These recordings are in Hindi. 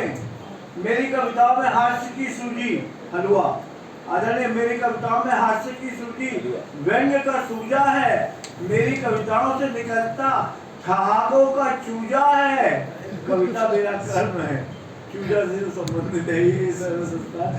में, मेरी कविताओं में हास्य की सूजी हलवा। आदरणीय, मेरी कविताओं में हास्य की सूजी व्यंग्य का सूजा है, मेरी कविताओं से निकलता ठहाकों का चूजा है। कविता मेरा कर्म है, चूजा से संबंधित है ये सरसता।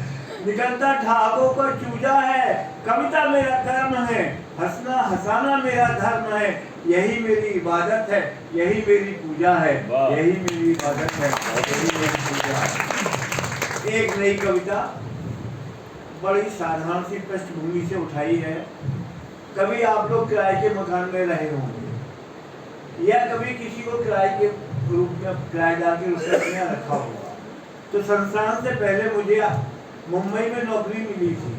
निकलता ठहाकों का चूजा है, कविता मेरा कर्म है, हंसना हंसाना मेरा धर्म है, यही मेरी इबादत है, यही मेरी पूजा है, यही मेरी इबादत है, यही मेरी पूजा है। एक नई कविता बड़ी साधारण सी पृष्ठभूमि से उठाई है। कभी आप लोग किराए के मकान में रहे होंगे या कभी किसी को किराए के रूप में किराएदार के रूप में रखा होगा। तो संस्थान से पहले मुझे मुंबई में नौकरी मिली थी,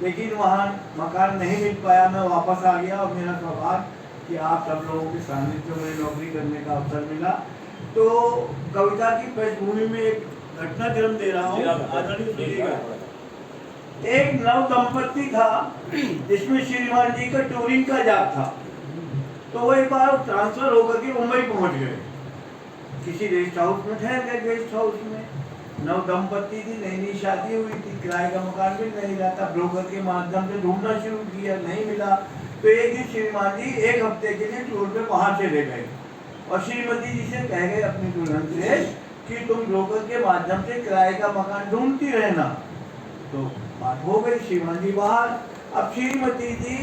लेकिन वहाँ मकान नहीं मिल पाया। मैं वापस आ गया और मेरा सौभाग्य कि आप सब लोगों के सानिध्य में नौकरी करने का अवसर मिला। तो कविता की पृष्ठभूमि में एक घटना जन्म दे रहा हूँ, आदरणीय सुनिएगा। एक नव दंपत्ति था जिसमें श्रीमान जी का टूरिंग का जॉब था। तो वो एक बार ट्रांसफर होकर के मुंबई पहुंच गए, किसी रेस्ट हाउस में ठहर गए। गेस्ट हाउस में नव दंपत्ति थी, नई नई शादी हुई थी, किराए का मकान भी नहीं रहता। ब्रोकर के माध्यम से ढूंढना शुरू किया, नहीं मिला। तो एक दिन श्रीमान जी एक हफ्ते के लिए टूर पे वहां चले गए और श्रीमती जी से कह गए अपनी दुल्हन से कि तुम ब्रोकर के माध्यम से किराए का मकान ढूंढती रहना। तो बात हो गई, श्रीमान जी बाहर। अब श्रीमती जी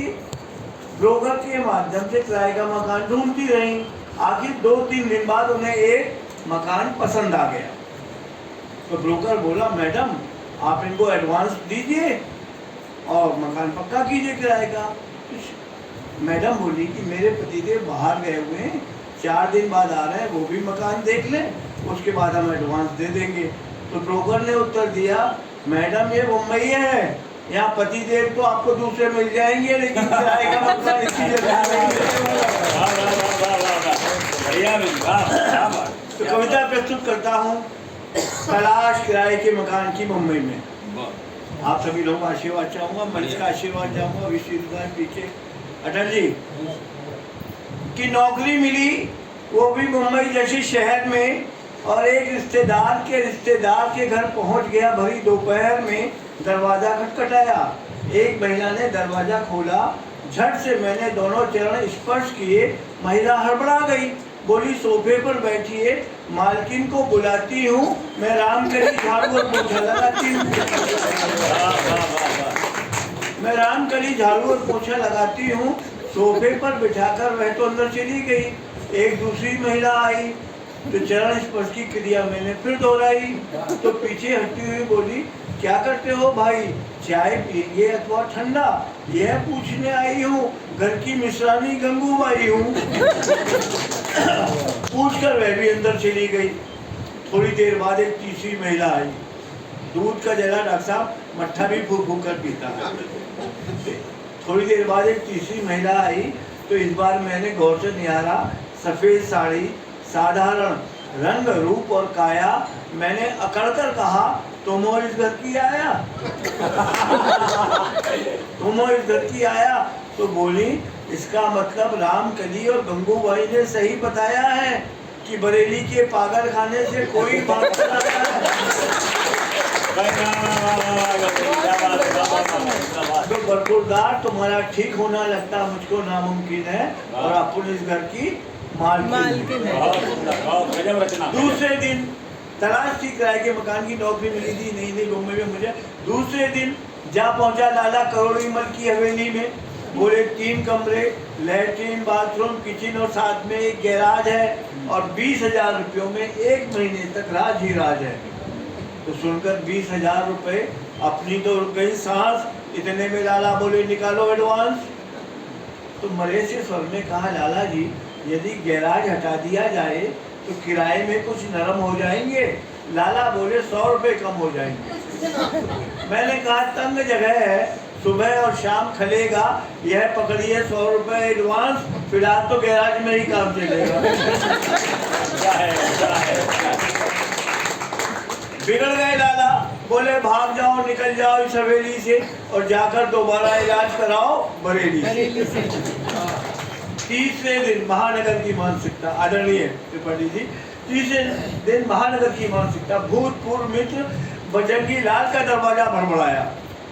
ब्रोकर के माध्यम से किराए का मकान ढूंढती रही। आखिर 2-3 दिन बाद उन्हें एक मकान पसंद आ गया। तो ब्रोकर बोला, मैडम आप इनको एडवांस दीजिए और मकान पक्का कीजिए किराए का। मैडम बोली कि मेरे पतिदेव बाहर गए हुए हैं, 4 दिन बाद आ रहे हैं, वो भी मकान देख लें, उसके बाद हम एडवांस दे देंगे। तो ब्रोकर ने उत्तर दिया, मैडम ये मुंबई है, यहाँ पतिदेव तो आपको दूसरे मिल जाएंगे, लेकिन किराए का मकान इसी जगह तो कविता प्रस्तुत करता हूँ, तलाश किराए के मकान की मुंबई में। आप सभी लोगों का आशीर्वाद चाहूंगा, मंच का आशीर्वाद चाहूंगा। विश्वविद्यालय पीछे अटल जी की नौकरी मिली, वो भी मुंबई जैसे शहर में, और एक रिश्तेदार के घर पहुंच गया। भरी दोपहर में दरवाजा खटखटाया। एक महिला ने दरवाजा खोला। झट से मैंने दोनों चरण स्पर्श किए। महिला हड़बड़ा गई, बोली सोफे पर बैठिए, मालकिन को बुलाती हूँ, मैं राम करी झाड़ू और पोछा लगाती हूँ। मैं राम करी झाड़ू और पोछा लगाती हूँ। सोफे पर बिठाकर वह तो अंदर चली गई। एक दूसरी महिला आई तो चरण स्पर्श की क्रिया मैंने फिर दोहराई। तो पीछे हटती हुई बोली, क्या करते हो भाई, चाय पिएंगे अथवा ठंडा? यह पूछने आई हूँ, घर की मिश्रानी गंगूबाई हूँ। पूछकर वह भी अंदर चली गई। थोड़ी देर बाद एक तीसरी महिला आई। दूध का जला डॉक्टर साहब मट्ठा भी फूक फूक कर पीता है। थोड़ी देर बाद एक तीसरी महिला आई तो इस बार मैंने गौर से निहारा। सफेद साड़ी, साधारण रंग रूप और काया। मैंने अकड़कर कहा, तुम हो इस घर की आया? तुम हो इस घर की आया? तो बोली, इसका मतलब रामकली और गंगूबाई ने सही बताया है कि बरेली के पागल खाने से कोई बात तो बरखुरदार तुम्हारा ठीक होना लगता मुझको नामुमकिन है, और अपन इस घर की मालकिन है। दूसरे दिन तलाश थी, किराए के मकान की नौकरी मिली थी नई नई मुंबई में मुझे। दूसरे दिन जा पहुंचा लाला करोड़ीमल की हवेली में। बोले 3 कमरे, लैट्रीन, बाथरूम, किचन और साथ में एक गैराज है, और 20,000 रुपयों में 1 महीने तक राज ही राज है। तो सुनकर 20,000 रुपये अपनी तो रुक गई सांस। इतने में लाला बोले, निकालो एडवांस। तो मरे से स्वर में कहा, लाला जी यदि गैराज हटा दिया जाए तो किराए में कुछ नरम हो जाएंगे। लाला बोले, 100 रुपये कम हो जाएंगे। मैंने कहा, तंग जगह है, सुबह और शाम खलेगा, यह पकड़िए 100 रुपये एडवांस, फिलहाल तो गैराज में ही काम चलेगा। बिगड़ गए लाला, बोले भाग जाओ, निकल जाओ इस हवेली से और जाकर दोबारा इलाज कराओ बरेली से। तीसरे दिन महानगर की मानसिकता। आदरणीय त्रिपाठी जी, तीसरे दिन महानगर की मानसिकता, भूतपूर्व मित्र बजरंगी लाल का दरवाजा बड़बड़ाया।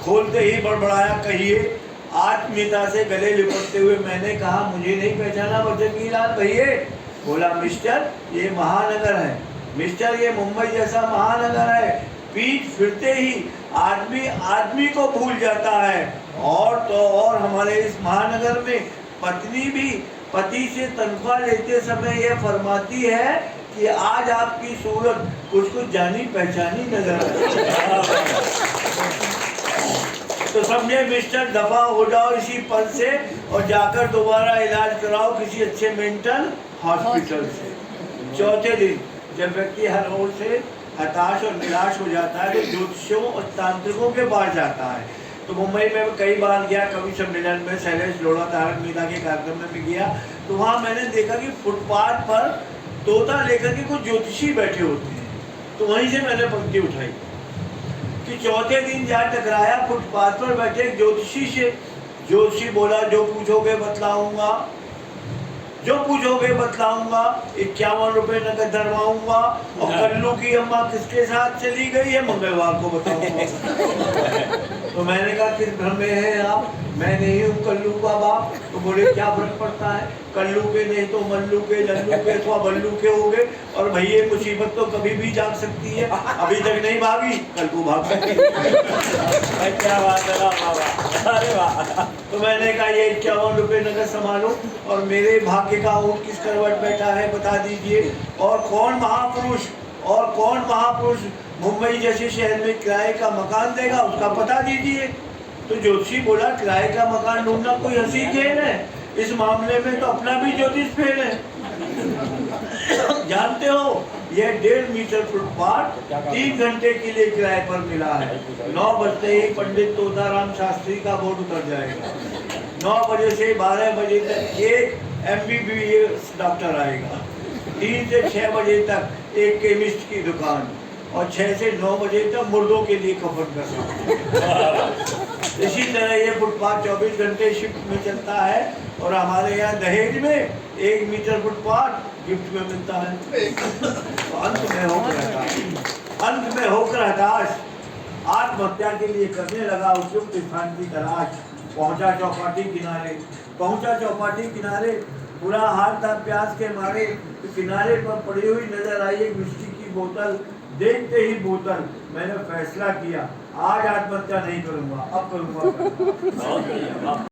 खोलते ही बड़बड़ाया, कहिए। आत्मीयता से गले लिपटते हुए मैंने कहा, मुझे नहीं पहचाना बजरंगी लाल भैया? बोला, मिस्टर ये महानगर है, मिस्टर ये मुंबई जैसा महानगर है। पीठ फिरते ही आदमी आदमी को भूल जाता है। और तो और हमारे इस महानगर में पत्नी भी पति से तनख्वाह लेते समय यह फरमाती है कि आज आपकी सूरत कुछ कुछ जानी पहचानी नजर आती। तो समझे मिस्टर, दफा हो जाओ इसी पद से और जाकर दोबारा इलाज कराओ किसी अच्छे मेंटल हॉस्पिटल से। चौथे दिन जब व्यक्ति हर ओर से हताश और निराश हो जाता है तो ज्योतिषियों और तांत्रिकों के पास जाता है। तो मुंबई में कई बार गया, कवि सम्मेलन में, शैलेश लोढ़ा, तारक मेहता के कार्यक्रम में भी गया। तो वहाँ मैंने देखा कि फुटपाथ पर तोता लेकर के कुछ ज्योतिषी बैठे होते हैं। तो वहीं से मैंने पंक्ति उठाई कि चौथे दिन जा टकराया फुटपाथ पर बैठे ज्योतिषी से। ज्योतिषी बोला, जो पूछोगे बतलाऊंगा, जो पूछोगे बतलाऊंगा, 51 रुपए नकद धरवाऊंगा। और कल्लू की अम्मा किसके साथ चली गई है मंगलवार को बताऊंगा। तो मैंने कहा, किस भ्रम में है आप? मैं नहीं हूँ कल्लू का बाप। तो बोले, क्या फर्क पड़ता है, कल्लू के नहीं तो मल्लू के, लल्लू के अथवा बल्लू के हो गए। और भैया मुसीबत तो कभी भी जाग सकती है, अभी तक नहीं भागी, कल को भाग सकती है। क्या बात है बाबा, अरे वाह। तो मैंने कहा, ये 51 रुपए नकद संभालो और मेरे भाग्य का ऊँट किस करवट बैठा है बता दीजिए। और कौन महापुरुष मुंबई जैसे शहर में किराए का मकान देगा, उसका पता दीजिए। तो ज्योतिषी बोला, किराए का मकान ढूंढना कोई हंसी खेल है, इस मामले में तो अपना भी ज्योतिष फेल है। जानते हो, यह 1.5 मीटर फुटपाथ 3 घंटे के लिए किराए पर मिला है। 9 बजते ही पंडित तोताराम शास्त्री का बोर्ड उतर जाएगा। 9 बजे से 12 बजे तक एक MBBS डॉक्टर आएगा। 3 से 6 बजे तक एक केमिस्ट की दुकान और 6 से 9 बजे तक मुर्दों के लिए कफन करना। इसी तरह ये फुटपाथ 24 घंटे शिफ्ट में चलता है। और हमारे यहाँ दहेज में 1 मीटर फुटपाथ गिफ्ट में मिलता है। तो अंत में होकर हताश आत्महत्या के लिए करने लगा उपयुक्त स्थान की तलाश। पहुंचा चौपाटी किनारे, पूरा हाल था प्यास के मारे। तो किनारे पर पड़ी हुई नजर आई एक विस्की की बोतल। देखते ही बोतल मैंने फैसला किया, आज आत्महत्या नहीं करूंगा, अब करूंगा।